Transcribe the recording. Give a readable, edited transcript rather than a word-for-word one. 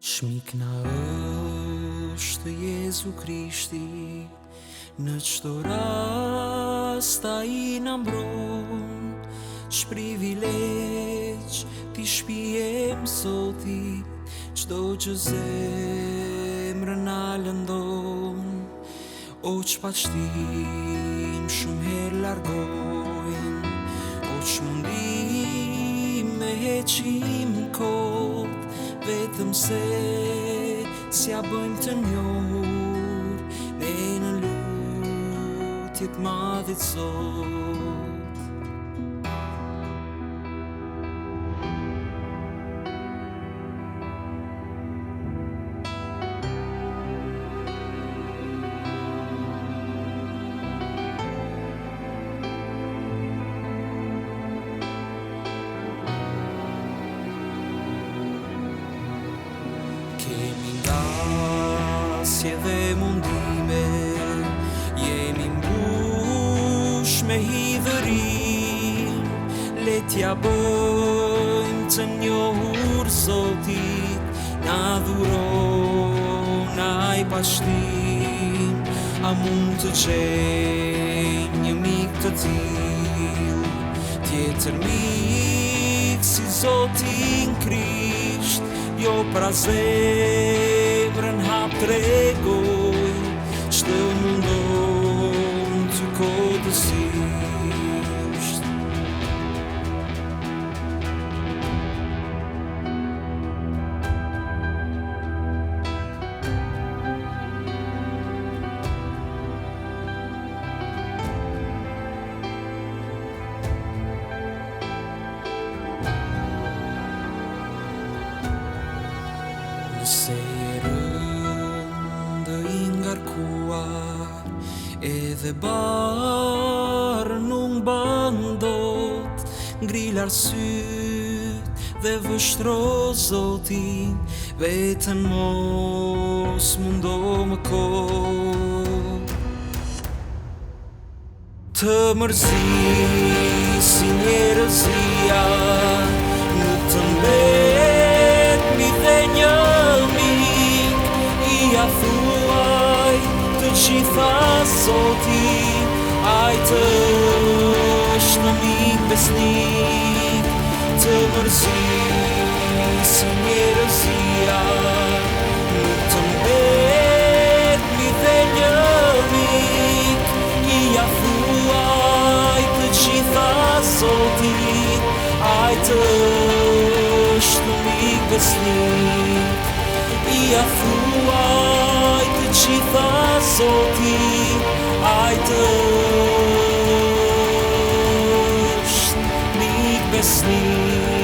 Shmik na është Jezu Krishti, në çdo rast ai na mbron. Ç'privilegj ti shpijem soti, çdo që zemrën na lëndon. O ç'pashtim shumë herë largojnë, o ç'mundim me heqim kot, vetëm se s'ja bëjmë të njohur ne në lutjet madhit Zot. Kemi ngasje dhe mundime, jemi mbush me hidhërim, le t'ja bëjmë të njohur Zotit, na dhuron ai pashtim. A mund të gjejmë një mik të tillë, tjetër mik si Zoti në Krisht? Jo pra zemrën hap tregoj, ç'të mundon ty kodësisht. Nëse je rëndë i ngarkuar, edhe barë nuk mban dot, ngril arsyet dhe vështro Zotin, vetën mos mundo më kot. Të mërzisi njerëzia, nuk të mbet mi dhe një mik, i ja thuaj të gjitha Zoti, ai të është në mik besnik. Të mërzisi njerëzia, nuk të mbet mi dhe një mik, i ja thuaj të gjitha Zoti, ai të është në mik besnik. I ja thuaj të gjitha Zoti, ai të është mik besnik.